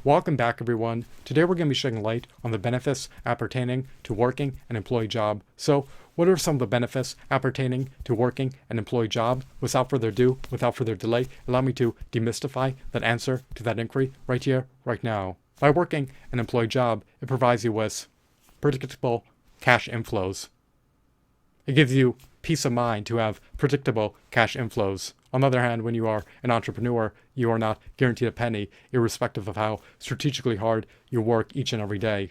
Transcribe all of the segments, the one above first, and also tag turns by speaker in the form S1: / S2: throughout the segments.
S1: Welcome back, everyone. Today we're going to be shedding light on the benefits appertaining to working an employee job. So, what are some of the benefits appertaining to working an employee job? Without further ado, without further delay, allow me to demystify that answer to that inquiry right here, right now. By working an employee job, it provides you with predictable cash inflows. It gives you peace of mind to have predictable cash inflows. On the other hand, when you are an entrepreneur, you are not guaranteed a penny, irrespective of how strategically hard you work each and every day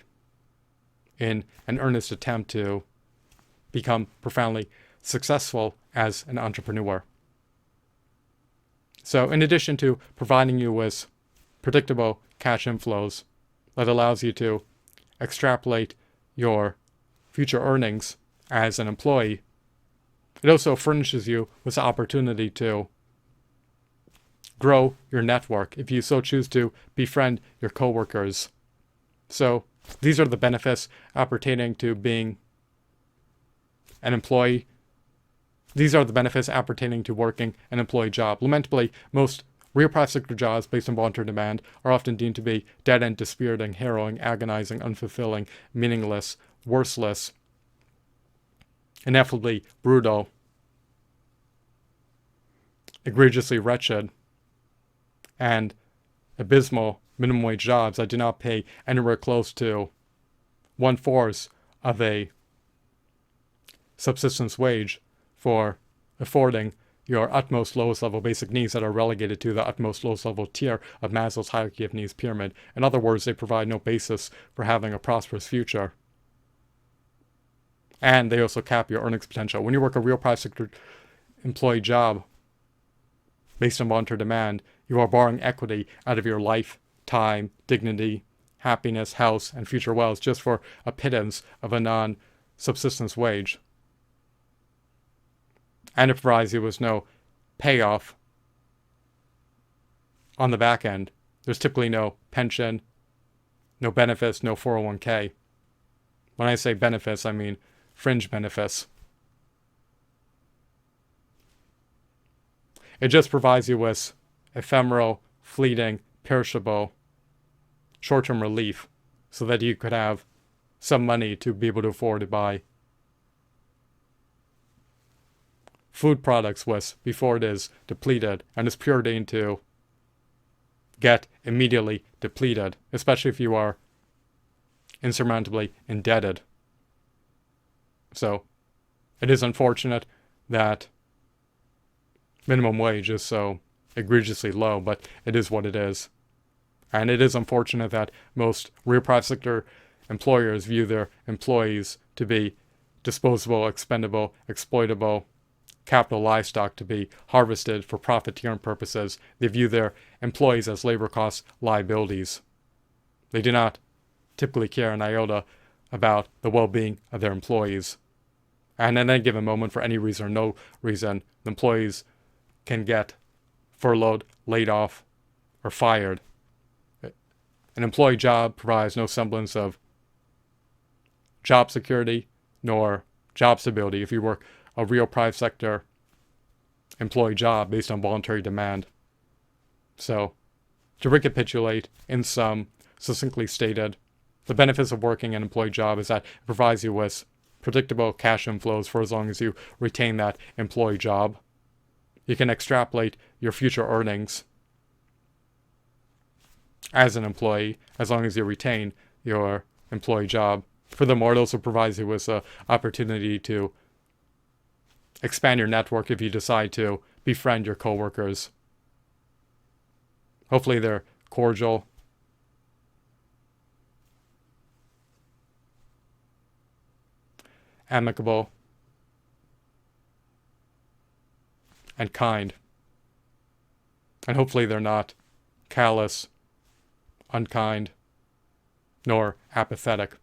S1: in an earnest attempt to become profoundly successful as an entrepreneur. So, in addition to providing you with predictable cash inflows that allows you to extrapolate your future earnings as an employee, it also furnishes you with the opportunity to grow your network if you so choose to befriend your coworkers. So these are the benefits appertaining to being an employee. These are the benefits appertaining to working an employee job. Lamentably, most real private sector jobs based on voluntary demand are often deemed to be dead-end, dispiriting, harrowing, agonizing, unfulfilling, meaningless, worthless, ineffably brutal, egregiously wretched, and abysmal minimum wage jobs that do not pay anywhere close to 1/4 of a subsistence wage for affording your utmost lowest level basic needs that are relegated to the utmost lowest level tier of Maslow's hierarchy of needs pyramid. In other words, they provide no basis for having a prosperous future. And they also cap your earnings potential. When you work a real private sector employee job based on voluntary demand, you are borrowing equity out of your life, time, dignity, happiness, health, and future wealth just for a pittance of a non-subsistence wage. And it provides you with no payoff on the back end. There's typically no pension, no benefits, no 401k. When I say benefits, I mean fringe benefits. It just provides you with ephemeral, fleeting, perishable, short-term relief so that you could have some money to be able to afford to buy food products with before it is depleted and is preordained to get immediately depleted, especially if you are insurmountably indebted. So it is unfortunate that minimum wage is so egregiously low, but it is what it is. And it is unfortunate that most real private sector employers view their employees to be disposable, expendable, exploitable, capital livestock to be harvested for profiteering purposes. They view their employees as labor cost liabilities. They do not typically care an iota about the well-being of their employees. And at any given moment, for any reason or no reason, the employees can get furloughed, laid off, or fired. An employee job provides no semblance of job security nor job stability if you work a real private sector employee job based on voluntary demand. So, to recapitulate, in sum, succinctly stated, the benefits of working an employee job is that it provides you with predictable cash inflows for as long as you retain that employee job. You can extrapolate your future earnings as an employee as long as you retain your employee job. Furthermore, it also provides you with an opportunity to expand your network if you decide to befriend your coworkers. Hopefully they're cordial, amicable, and kind. And hopefully they're not callous, unkind, nor apathetic.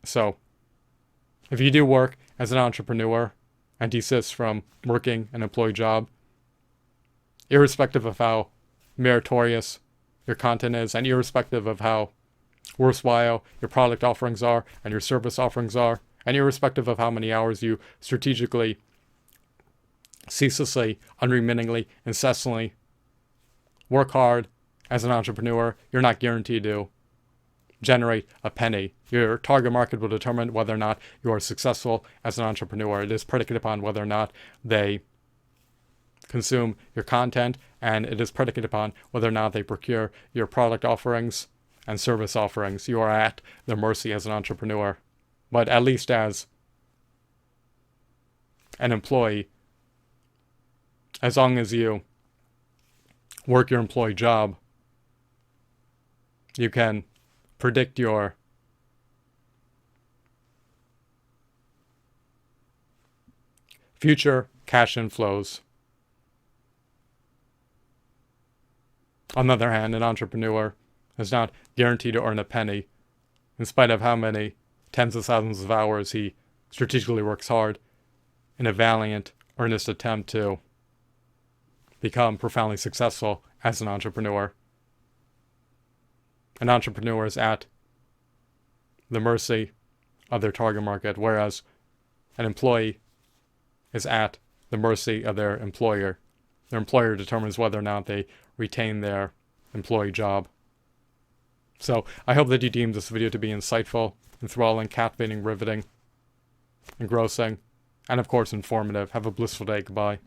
S1: So, if you do work as an entrepreneur and desist from working an employee job, irrespective of how meritorious your content is and irrespective of how worthwhile your product offerings are and your service offerings are, and irrespective of how many hours you strategically, ceaselessly, unremittingly, incessantly work hard as an entrepreneur, you're not guaranteed to generate a penny. Your target market will determine whether or not you are successful as an entrepreneur. It is predicated upon whether or not they consume your content, and it is predicated upon whether or not they procure your product offerings and service offerings. You are at their mercy as an entrepreneur. But at least as an employee, as long as you work your employee job, you can predict your future cash inflows. On the other hand, an entrepreneur is not guaranteed to earn a penny, in spite of how many tens of thousands of hours he strategically works hard in a valiant, earnest attempt to become profoundly successful as an entrepreneur. An entrepreneur is at the mercy of their target market, whereas an employee is at the mercy of their employer. Their employer determines whether or not they retain their employee job. So I hope that you deem this video to be insightful, enthralling, captivating, riveting, engrossing, and of course informative. Have a blissful day. Goodbye.